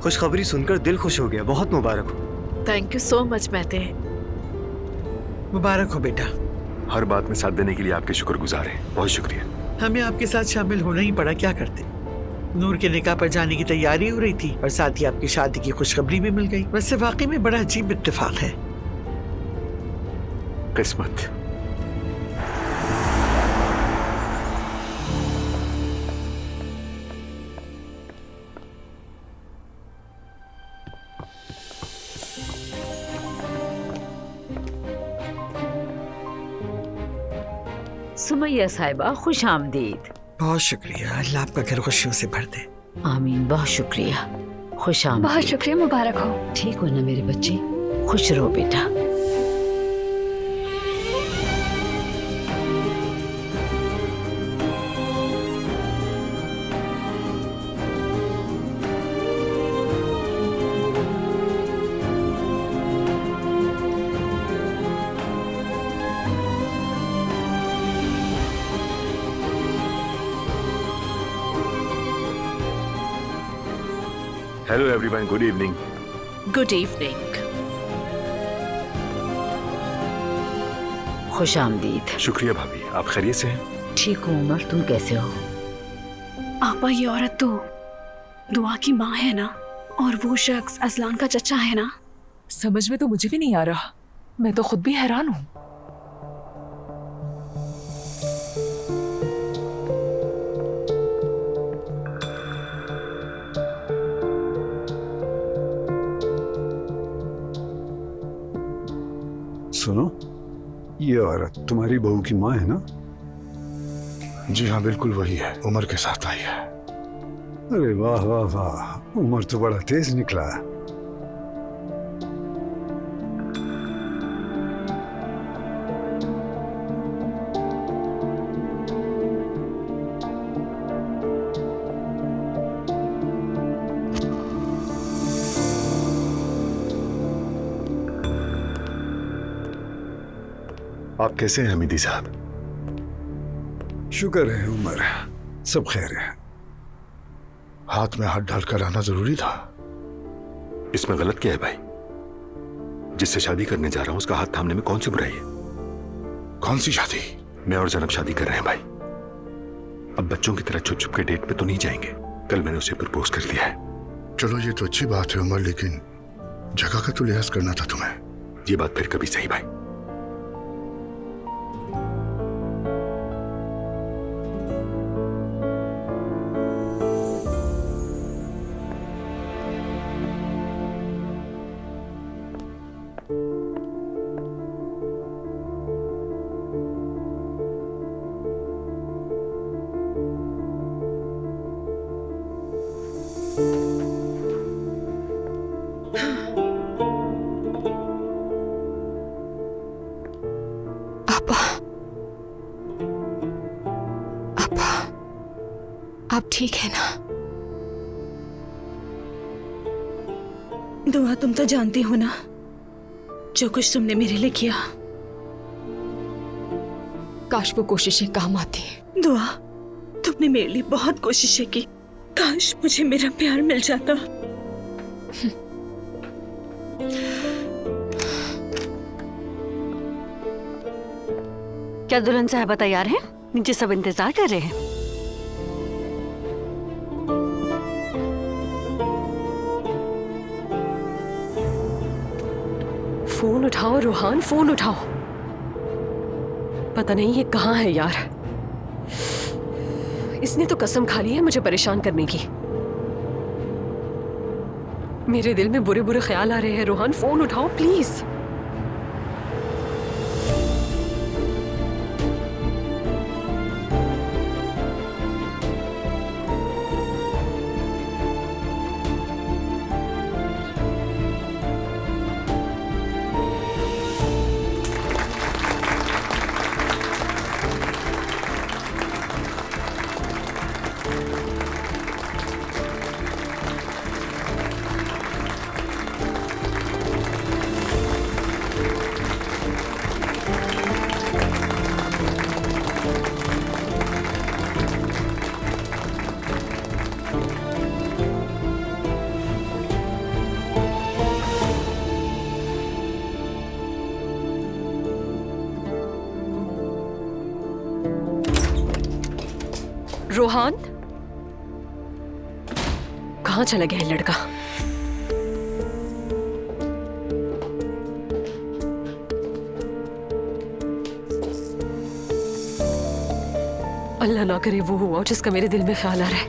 खुशखबरी सुनकर दिल खुश हो गया। बहुत मुबारक हो। थैंक यू सो मच महते। मुबारक हो बेटा। हर बात में साथ देने के लिए आपके शुक्रगुजार हैं। बहुत शुक्रिया। हमें आपके साथ शामिल होना ही पड़ा, क्या करते। नूर के निकाह पर जाने की तैयारी हो रही थी और साथ ही आपकी शादी की खुशखबरी भी मिल गई। वैसे वाकई में बड़ा अजीब इत्तेफाक है। किस्मत। सुमैया साहिबा, खुश आमदीद। बहुत शुक्रिया, अल्लाह आपका घर खुशियों से भर दे। आमीन। बहुत शुक्रिया। खुश आमदीद। बहुत शुक्रिया, मुबारक हो। ठीक हो ना मेरे बच्चे? खुश रहो बेटा। Hello everyone, good evening. Good evening. खुश आमदीद। शुक्रिया भाभी, आप खैरियत से हैं? ठीक हो उमर, तुम कैसे हो? आपा, ये औरत तो दुआ की माँ है ना, और वो शख्स अजलान का चचा है ना। समझ में तो मुझे भी नहीं आ रहा। मैं तो खुद भी हैरान हूँ। सुनो, ये औरत तुम्हारी बहू की माँ है ना? जी हाँ, बिल्कुल वही है। उमर के साथ आई है। अरे वाह वाह वाह, उमर तो बड़ा तेज निकला। आप कैसे हैं हमीदी साहब? शुक्र है उमर, सब खैर है। हाथ में हाथ डालकर आना जरूरी था। इसमें गलत क्या है भाई? जिससे शादी करने जा रहा हूं उसका हाथ थामने में कौन सी बुराई है? कौन सी शादी? मैं और जनाब शादी कर रहे हैं भाई। अब बच्चों की तरह छुप छुप के डेट पे तो नहीं जाएंगे। कल मैंने उसे प्रपोज कर दिया है। चलो ये तो अच्छी बात है उमर, लेकिन जगह का तो लिहाज करना था तुम्हें। ये बात फिर कभी सही भाई। आप ठीक है ना? दुआ, तुम तो जानती हो ना जो कुछ तुमने मेरे लिए किया। काश वो कोशिशें काम आती। दुआ, तुमने मेरे लिए बहुत कोशिशें की। काश मुझे मेरा प्यार मिल जाता। क्या दुल्हन साहबा तैयार हैं? नीचे सब इंतजार कर रहे हैं। फोन उठाओ रूहान, फोन उठाओ। पता नहीं ये कहाँ है यार। इसने तो कसम खा ली है मुझे परेशान करने की। मेरे दिल में बुरे बुरे ख्याल आ रहे हैं। रूहान, फोन उठाओ प्लीज। रोहान, कहाँ चला गया ये लड़का? अल्लाह ना करे वो हुआ जिसका मेरे दिल में ख्याल आ रहा है।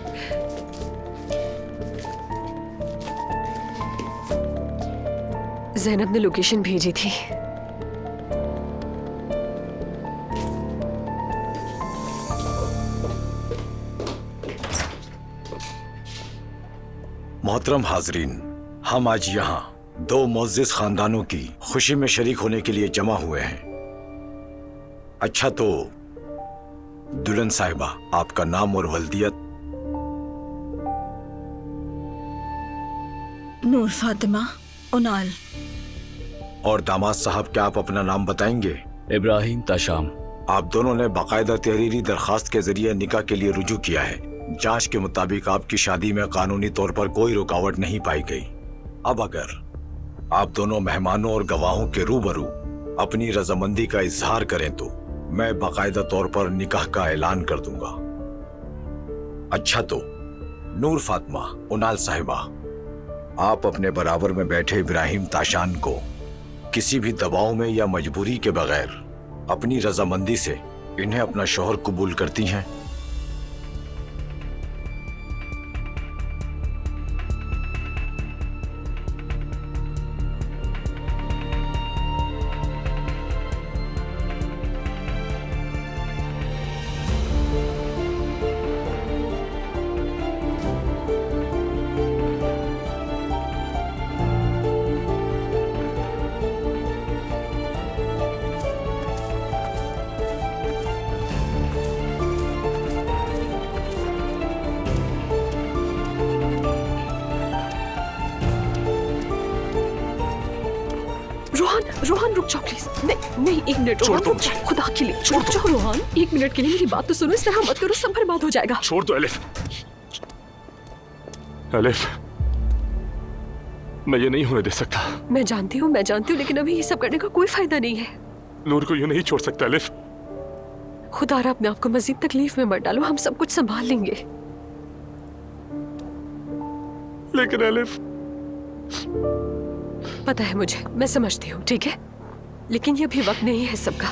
ज़ैनब ने लोकेशन भेजी थी। मोहतरम हाजरीन, हम आज यहाँ दो मुअज़्ज़िज़ खानदानों की खुशी में शरीक होने के लिए जमा हुए हैं। अच्छा तो दुल्हन साहिबा, आपका नाम और वल्दियत? नूर फातिमा उनाल। और दामाद साहब, क्या आप अपना नाम बताएंगे? इब्राहिम ताशाम। आप दोनों ने बाकायदा तहरीरी दरखास्त के जरिए निकाह के लिए रुजू किया है। जांच के मुताबिक आपकी शादी में कानूनी तौर पर कोई रुकावट नहीं पाई गई। अब अगर आप दोनों मेहमानों और गवाहों के रूबरू अपनी रजामंदी का इजहार करें तो मैं बाकायदा तौर पर निकाह का ऐलान कर दूंगा। अच्छा तो नूर फातिमा उनाल साहिबा, आप अपने बराबर में बैठे इब्राहिम ताशान को किसी भी दबाव में या मजबूरी के बगैर अपनी रजामंदी से इन्हें अपना शौहर कबूल करती हैं? रोहान रुक जाओ प्लीज। नहीं नहीं, एक मिनट रोहान, रुक जाओ, खुदा के लिए रुक जाओ रोहान, एक मिनट के लिए मेरी बात तो सुनो। इस तरह मत करो, सब बर्बाद हो जाएगा। छोड़ दो एलिफ। एलिफ, मैं ये नहीं होने दे सकता। मैं जानती हूँ, लेकिन अभी ये सब करने का कोई फायदा नहीं है। नूर को यूं नहीं छोड़ सकता एलिफ। खुदा रहा अपने आप को मजीद तकलीफ में मत डालो, हम सब कुछ संभाल लेंगे। लेकिन एलिफ, पता है मुझे, मैं समझती हूँ, ठीक है, लेकिन ये अभी वक्त नहीं है सबका।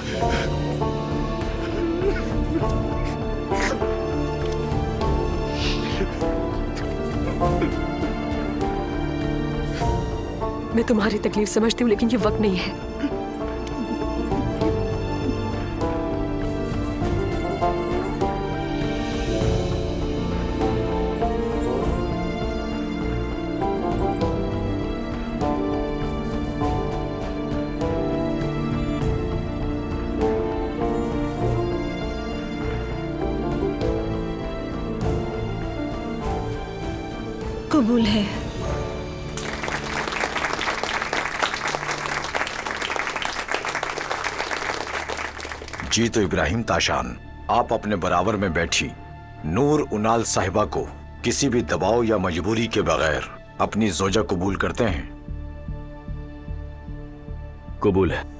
मैं तुम्हारी तकलीफ समझती हूँ, लेकिन ये वक्त नहीं है। कबूल है। जी तो इब्राहिम ताशान, आप अपने बराबर में बैठी नूर उनाल साहिबा को किसी भी दबाव या मजबूरी के बगैर अपनी जोजा कबूल करते हैं? कबूल है।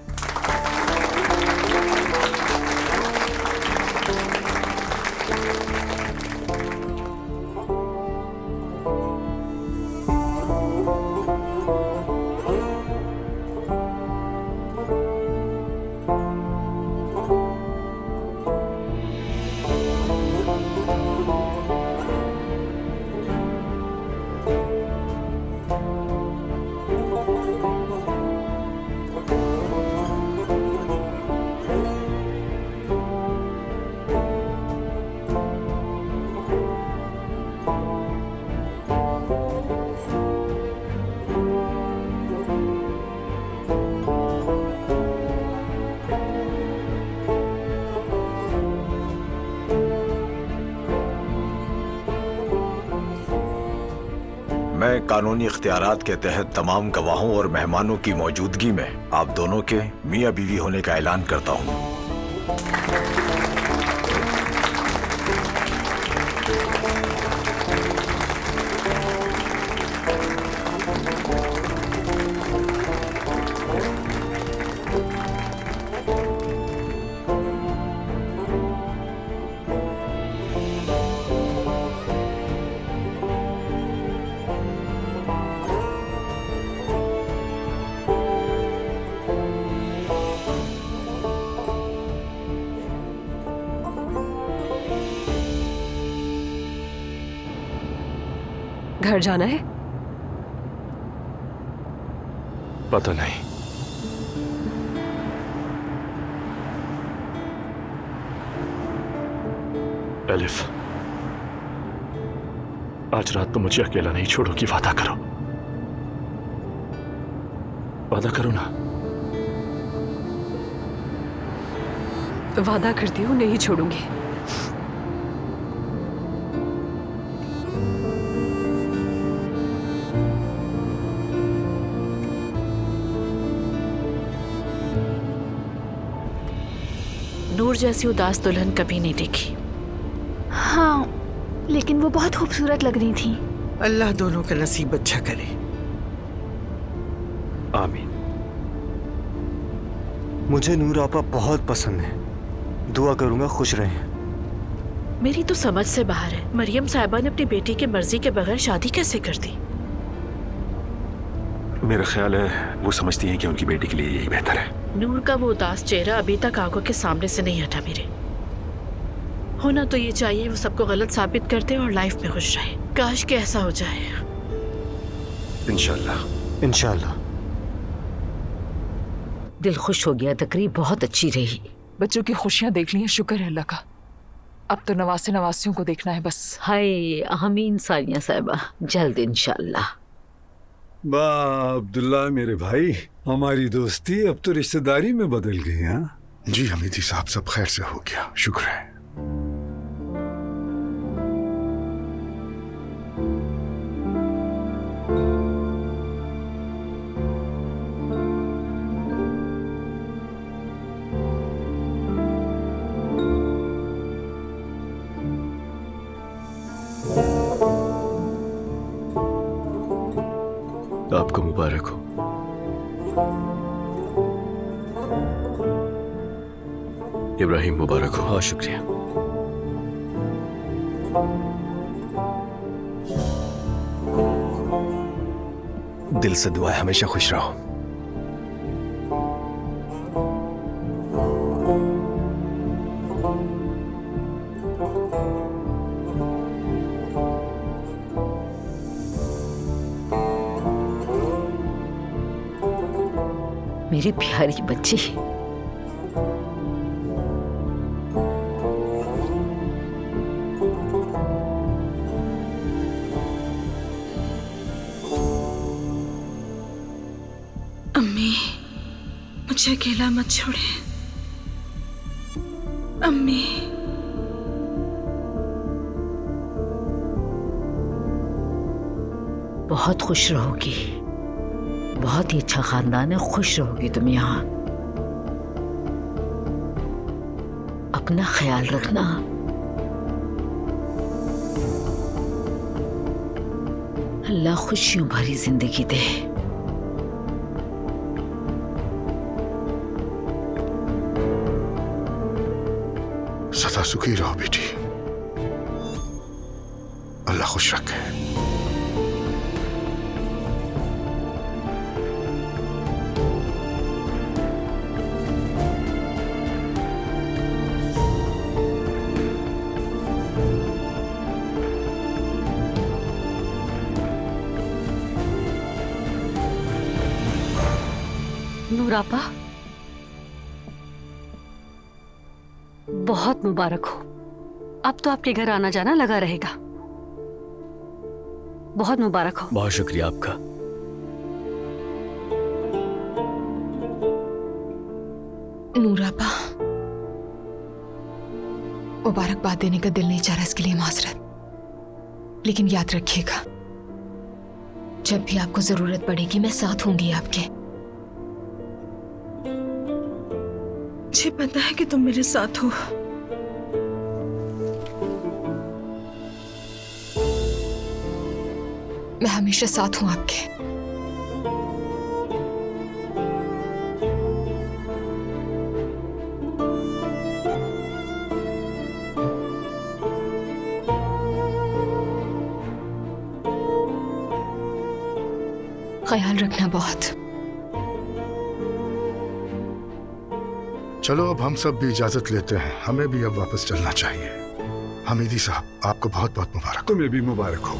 मैं कानूनी इख्तियारात के तहत तमाम गवाहों और मेहमानों की मौजूदगी में आप दोनों के मियां बीवी होने का ऐलान करता हूं। घर जाना है? पता नहीं। एलिफ, आज रात तो मुझे अकेला नहीं छोड़ोगी, वादा करो। वादा करो ना। वादा करती हूँ नहीं छोड़ूंगी। नूर जैसी उदास दुल्हन कभी नहीं देखी। हाँ, लेकिन वो बहुत खूबसूरत लग रही थी। अल्लाह दोनों का नसीब अच्छा करे। आमीन। मुझे नूर आपा बहुत पसंद है, दुआ करूंगा खुश रहें। मेरी तो समझ से बाहर है, मरियम साहिबा ने अपनी बेटी की मर्जी के बगैर शादी कैसे कर दी? मेरा ख्याल है वो समझती हैं कि उनकी बेटी के लिए यही बेहतर है। नूर का वो उदास चेहरा अभी तक आंखों के सामने से नहीं हटा मेरे। होना तो ये चाहिए वो सबको गलत साबित करते और लाइफ में खुश रहे। काश कि ऐसा हो जाए। इंशाल्लाह। इंशाल्लाह। दिल खुश हो गया, तकरीब बहुत अच्छी रही। बच्चों की खुशियां देख ली हैं, शुक्र है अल्लाह का। अब तो नवासे नवासियों को देखना है बस। हाय आमीन सानिया साहिबा, जल्द इंशाल्लाह। वाह अब्दुल्ला मेरे भाई, हमारी दोस्ती अब तो रिश्तेदारी में बदल गई। हाँ जी हमीदी साहब, सब खैर से हो गया, शुक्र है। आपको मुबारक हो। इब्राहिम मुबारक हो। हाँ शुक्रिया। दिल से दुआ है, हमेशा खुश रहो। मेरी प्यारी बच्ची, अम्मी मुझे अकेला मत छोड़े। अम्मी बहुत खुश रहोगी, बहुत ही अच्छा खानदान है, खुश रहोगी तुम यहाँ। अपना ख्याल रखना। अल्लाह खुशियों भरी जिंदगी दे। सदा सुखी रहो बेटी, अल्लाह खुश रखे। नूरापा, बहुत मुबारक हो। अब तो आपके घर आना जाना लगा रहेगा। बहुत मुबारक हो। बहुत शुक्रिया आपका। नूरापा, मुबारकबाद देने का दिल नहीं चाह रहा, इसके लिए माजरत। लेकिन याद रखिएगा, जब भी आपको जरूरत पड़ेगी मैं साथ होंगी आपके। मुझे पता है कि तुम मेरे साथ हो। मैं हमेशा साथ हूं आपके। ख्याल रखना बहुत। चलो अब हम सब भी इजाजत लेते हैं, हमें भी अब वापस चलना चाहिए। हमीदी साहब, आपको बहुत बहुत मुबारक। तुम्हें भी मुबारक हो।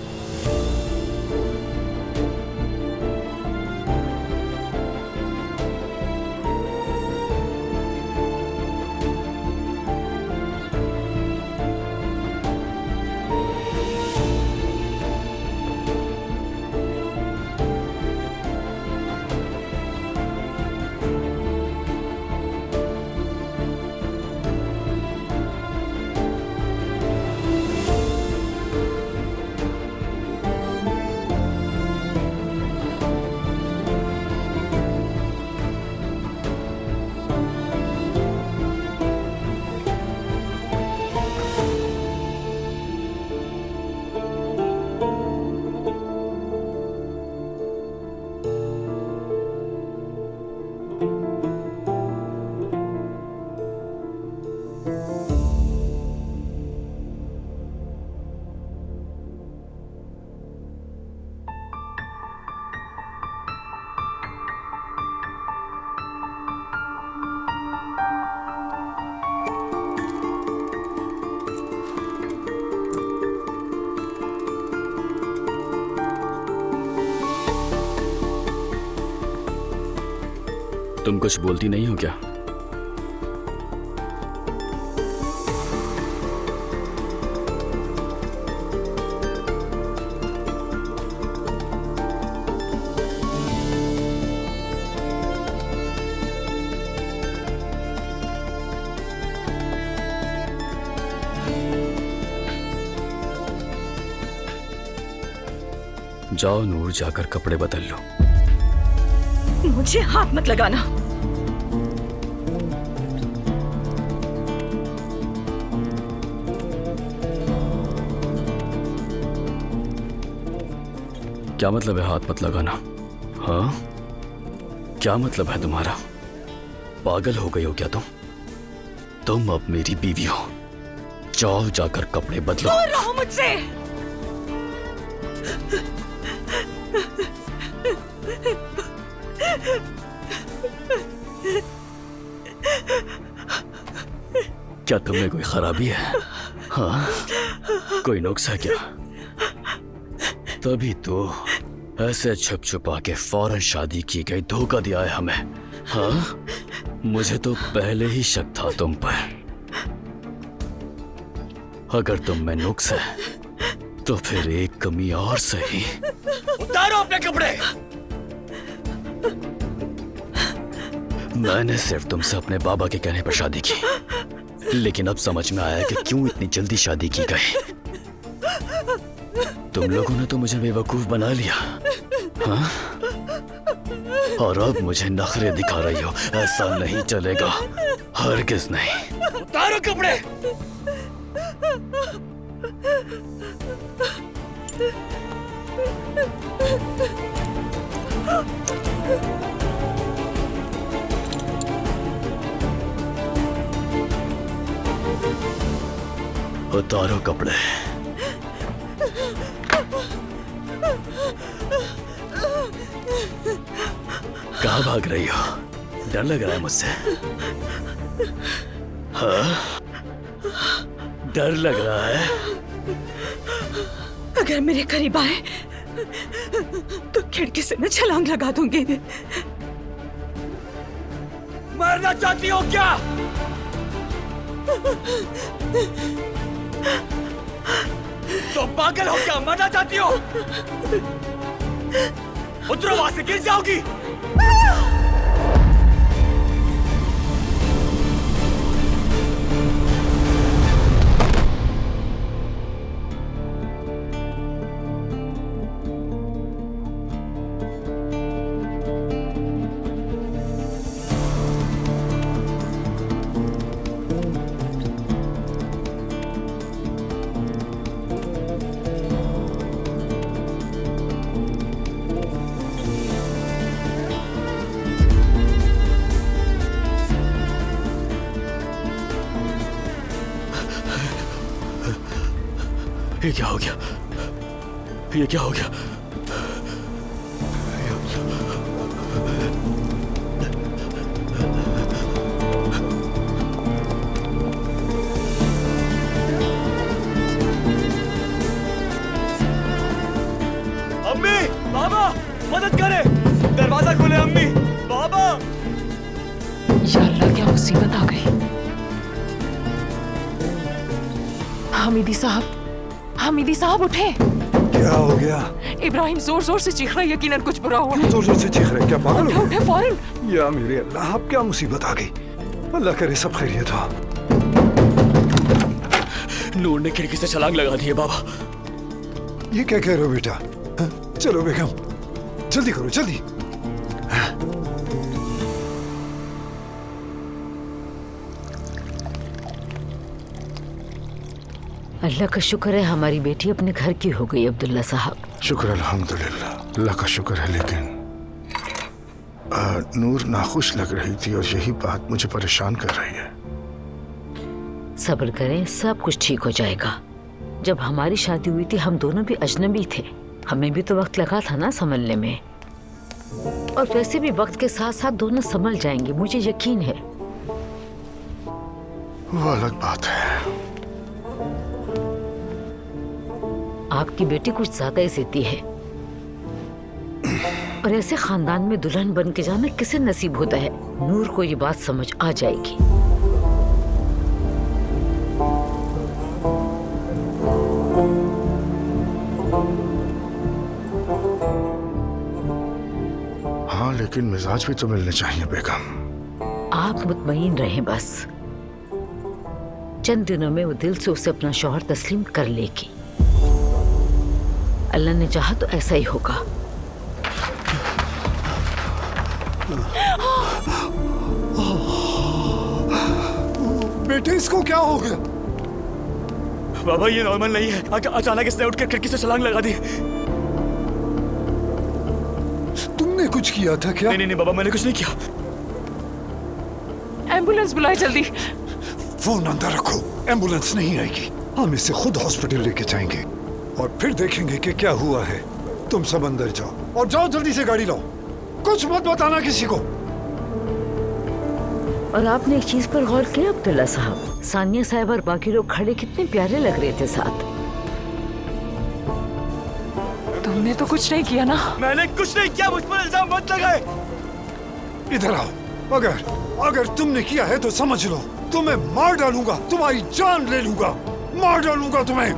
तुम कुछ बोलती नहीं हो क्या? जाओ नूर, जाकर कपड़े बदल लो। मुझे हाथ मत लगाना। क्या मतलब है हाथ मत लगाना? हाँ, क्या मतलब है तुम्हारा? पागल हो गई हो क्या तुम? तुम अब मेरी बीवी हो। जाओ जाकर कपड़े बदलो। दूर रहो मुझसे। क्या तुम्हें कोई खराबी है? हाँ, कोई नुक्स है क्या? तभी तो ऐसे छुप छुपा के फौरन शादी की गई, धोखा दिया है हमें। हाँ, मुझे तो पहले ही शक था तुम पर। अगर तुम में नुक्स है तो फिर एक कमी और सही। उतारो अपने कपड़े। मैंने सिर्फ तुमसे अपने बाबा के कहने पर शादी की, लेकिन अब समझ में आया कि क्यों इतनी जल्दी शादी की गई। तुम लोगों ने तो मुझे बेवकूफ बना लिया। हाँ? और अब मुझे नखरे दिखा रही हो। ऐसा नहीं चलेगा, हरगिज़ नहीं। उतारो कपड़े। उतारो कपड़े। कहाँ भाग रही हो? डर लग रहा है मुझसे? हाँ? डर लग रहा है? अगर मेरे करीब आए तो खिड़की से मैं छलांग लगा दूंगी। मरना चाहती हो क्या? तो पागल हो क्या? मरना चाहती हो? उतरो, वहां से गिर जाओगी। ये क्या हो गया? ये क्या हो गया? अम्मी, बाबा, मदद करे। दरवाजा खोले अम्मी, बाबा। या अल्लाह, क्या मुसीबत आ गई। हमीदी साहब उठे। क्या हो गया? इब्राहिम जोर जोर से चीख रहा है, यकीनन कुछ बुरा हुआ है। जोर जोर से चीख रहे? क्या पागल हो? उठे फौरन। या मेरे अल्लाह, अब क्या मुसीबत आ गई? अल्लाह करे सब खैरियत हो। नूर ने खिड़की से छलांग लगा दी है बाबा। ये क्या कह रहे हो बेटा? चलो बेगम, जल्दी करो, जल्दी। अल्लाह का शुक्र है हमारी बेटी अपने घर की हो गई अब्दुल्ला साहब। शुक्र अल्हम्दुलिल्लाह, अल्लाह का शुक्र है। लेकिन नूर नाखुश लग रही थी और यही बात मुझे परेशान कर रही है। सब्र करें, सब कुछ ठीक हो जाएगा। जब हमारी शादी हुई थी हम दोनों भी अजनबी थे, हमें भी तो वक्त लगा था ना संभलने में। और वैसे भी वक्त के साथ साथ दोनों संभल जाएंगे, मुझे यकीन है। वो अलग बात है। आपकी बेटी कुछ ज्यादा ही जिद्दी है। और ऐसे खानदान में दुल्हन बन के जाना किसे नसीब होता है। नूर को ये बात समझ आ जाएगी। हाँ, लेकिन मिजाज भी तो मिलने चाहिए बेगम। आप मुतमईन रहें बस। चंद दिनों में वो दिल से उसे अपना शौहर तस्लीम कर लेगी। अल्लाह ने चाहा तो ऐसा ही होगा। बेटे, इसको क्या हो गया? बाबा ये नॉर्मल नहीं है। अचानक इसने उठकर खिड़की से छलांग लगा दी। तुमने कुछ किया था क्या? नहीं बाबा, मैंने कुछ नहीं किया। एम्बुलेंस बुलाए जल्दी। फोन अंदर रखो, एम्बुलेंस नहीं आएगी। हम इसे खुद हॉस्पिटल लेके जाएंगे और फिर देखेंगे कि क्या हुआ है। तुम सब अंदर जाओ और जाओ जल्दी से गाड़ी लाओ। कुछ मत बताना किसी को। और आपने एक चीज पर गौर किया अब्दुल्ला साहब, सानिया साहब और बाकी लोग खड़े कितने प्यारे लग रहे थे साथ। तुमने तो कुछ नहीं किया ना? मैंने कुछ नहीं किया, मुझ पर इल्जाम मत लगाए। इधर आओ। अगर तुमने किया है तो समझ लो, तुम्हें मार डालूंगा, तुम्हारी जान ले लूंगा, मार डालूंगा तुम्हें।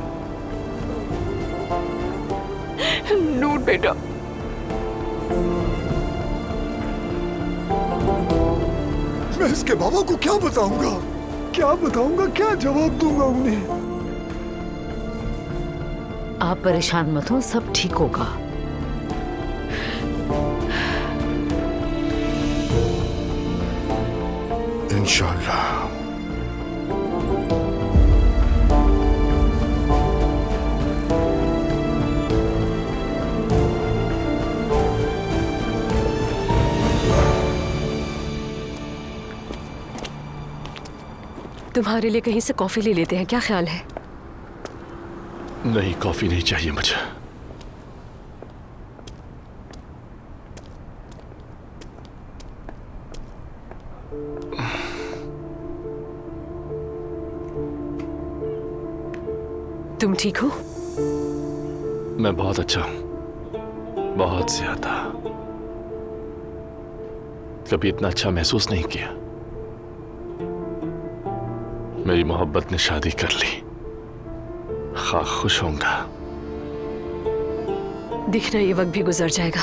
नूर बेटा, मैं इसके बाबा को क्या बताऊंगा, क्या जवाब दूंगा उन्हें? आप परेशान मत हो, सब ठीक होगा। इंशाअल्लाह। तुम्हारे लिए कहीं से कॉफी ले लेते हैं, क्या ख्याल है? नहीं, कॉफी नहीं चाहिए मुझे। तुम ठीक हो? मैं बहुत अच्छा हूं, बहुत ज्यादा। कभी इतना अच्छा महसूस नहीं किया। मेरी मोहब्बत ने शादी कर ली। खा खुश होऊंगा। दिखना ये वक्त भी गुजर जाएगा,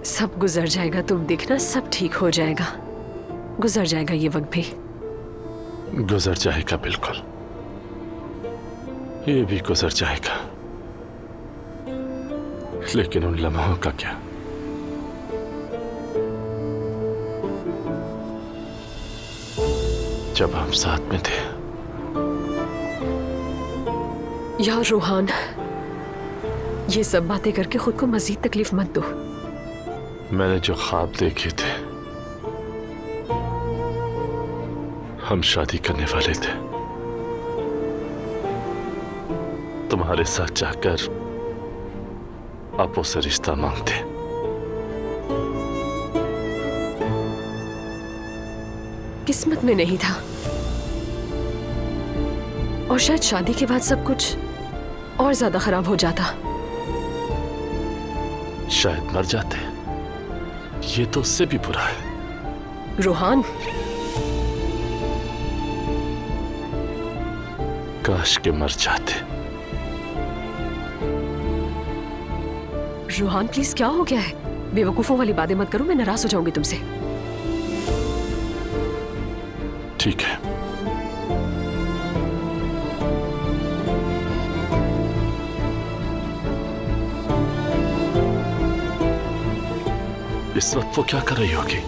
सब गुजर जाएगा। तुम देखना सब ठीक हो जाएगा, गुजर जाएगा ये वक्त भी। गुजर जाएगा, बिल्कुल, ये भी गुजर जाएगा। लेकिन उन लम्हों का क्या? जब हम साथ में थे। यार रोहान, ये सब बातें करके खुद को मजीद तकलीफ मत दो। मैंने जो ख्वाब देखे थे, हम शादी करने वाले थे। तुम्हारे साथ जाकर आप उससे रिश्ता मांगते। किस्मत में नहीं था, और शायद शादी के बाद सब कुछ और ज्यादा खराब हो जाता। शायद मर जाते, ये तो उससे भी बुरा है। रोहान, काश के मर जाते। रोहान प्लीज, क्या हो गया है? बेवकूफों वाली बातें मत करो, मैं नाराज हो जाऊंगी तुमसे। ठीक है, इस वक्त वो क्या कर रही होगी?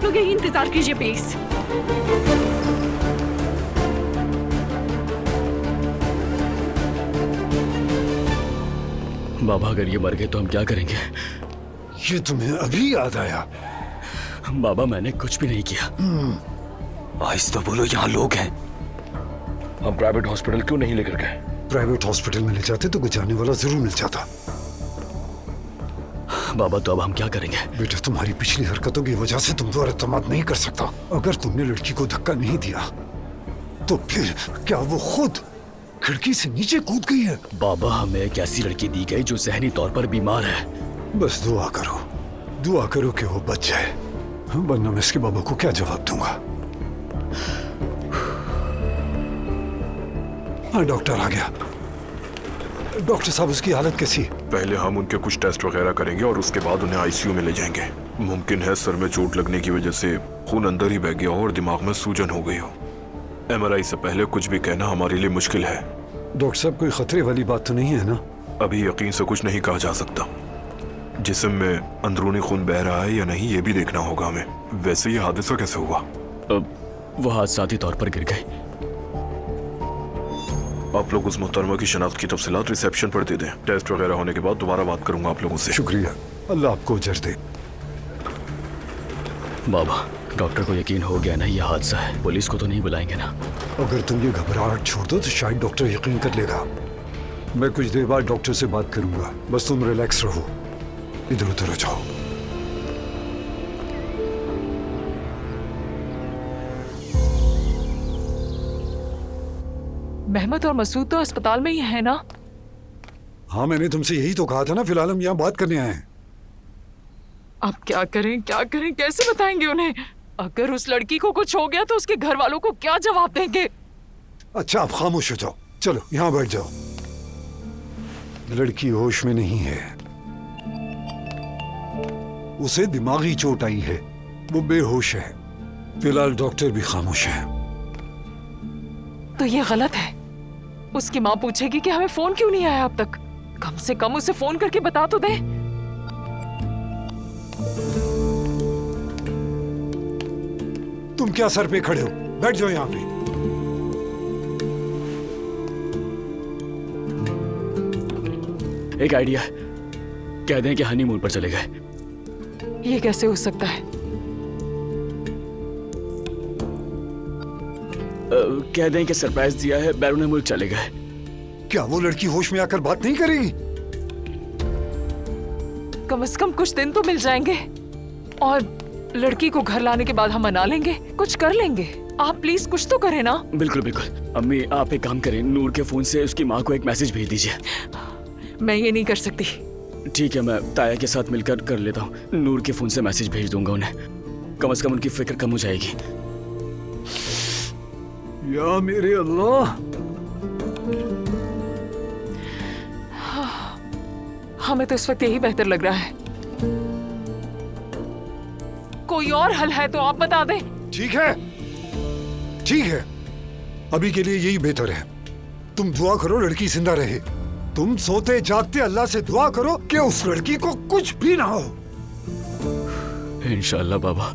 लोग यही इंतजार कीजिए प्लीज। बाबा अगर ये मर गए तो हम क्या करेंगे? ये तुम्हें अभी याद आया? बाबा मैंने कुछ भी नहीं किया। आइस तो बोलो, यहाँ लोग हैं। हम प्राइवेट हॉस्पिटल क्यों नहीं लेकर गए? प्राइवेट हॉस्पिटल में ले जाते तो कोई जाने वाला जरूर मिल जाता। बाबा तो अब हम क्या करेंगे? बेटा, तुम्हारी पिछली हरकतों की वजह से तुम पर एतमाद नहीं कर सकता। अगर तुमने लड़की को धक्का नहीं दिया तो फिर क्या वो खुद खिड़की से नीचे कूद गई है? बाबा हमें एक ऐसी लड़की दी गई जो ज़हनी तौर पर बीमार है। बस दुआ करो कि वो बच जाए, वरना मैं इसके बाबा को क्या जवाब दूंगा। हाँ, डॉक्टर आ गया। डॉक्टर साहब, उसकी हालत कैसी है? पहले हम उनके कुछ टेस्ट वगैरह करेंगे और उसके बाद उन्हें आईसीयू में ले जाएंगे। मुमकिन है सर में चोट लगने की वजह से खून अंदर ही बह गया हो और दिमाग में सूजन हो गई हो। एमआरआई से पहले कुछ भी कहना हमारे लिए मुश्किल है। डॉक्टर साहब, कोई खतरे वाली बात तो नहीं है ना? अभी यकीन से कुछ नहीं कहा जा सकता। जिस्म में अंदरूनी खून बह रहा है या नहीं ये भी देखना होगा हमें। वैसे ये हादसा कैसे हुआ? वो हादसाती तौर पर गिर गए। आप लोग उस मोहतरमा की शनाख्त की तफसीलात रिसेप्शन पर दे दें। टेस्ट वगैरह होने के बाद दोबारा बात करूंगा आप लोगों से। शुक्रिया, अल्लाह आपको अजर दे। बाबा, डॉक्टर को यकीन हो गया ना ये हादसा है, पुलिस को तो नहीं बुलाएंगे ना? अगर तुम ये घबराहट छोड़ दो तो शायद डॉक्टर यकीन कर लेगा। मैं कुछ देर बाद डॉक्टर से बात करूंगा, बस तुम रिलैक्स रहो, इधर उधर हो जाओ। मेहमत और मसूद तो अस्पताल में ही है ना? हाँ, मैंने तुमसे यही तो कहा था ना। फिलहाल हम यहाँ बात करने आए हैं। अब क्या करें कैसे बताएंगे उन्हें? अगर उस लड़की को कुछ हो गया तो उसके घर वालों को क्या जवाब देंगे? अच्छा, आप खामोश हो जाओ। चलो यहाँ बैठ जाओ। लड़की होश में नहीं है, उसे दिमागी चोट आई है, वो बेहोश है। फिलहाल डॉक्टर भी खामोश है। तो ये गलत है। उसकी माँ पूछेगी कि हमें फोन क्यों नहीं आया अब तक। कम से कम उसे फोन करके बता तो दे। तुम क्या सर पे खड़े हो? बैठ जाओ यहाँ पे। एक आइडिया, कह दें कि हनीमून पर चले गए। ये कैसे हो सकता है? कह दें कि सरप्राइज दिया है, बैरून मुल्क चले गए। क्या वो लड़की होश में आकर बात नहीं करेगी? कम से कम कुछ दिन तो मिल जाएंगे और लड़की को घर लाने के बाद हम मना लेंगे, कुछ कर लेंगे। आप प्लीज कुछ तो करें ना। बिल्कुल बिल्कुल। अम्मी, आप एक काम करें, नूर के फोन से उसकी माँ को एक मैसेज भेज दीजिए। मैं ये नहीं कर सकती। ठीक है, मैं ताया के साथ मिलकर कर लेता हूँ। नूर के फोन से मैसेज भेज दूंगा उन्हें, कम से कम उनकी फिक्र कम हो जाएगी। या मेरे अल्लाह, हमें तो इस वक्त यही बेहतर लग रहा है। कोई और हल है तो आप बता दें। ठीक है, अभी के लिए यही बेहतर है। तुम दुआ करो लड़की जिंदा रहे। तुम सोते जागते अल्लाह से दुआ करो कि उस लड़की को कुछ भी ना हो। इंशाअल्लाह बाबा।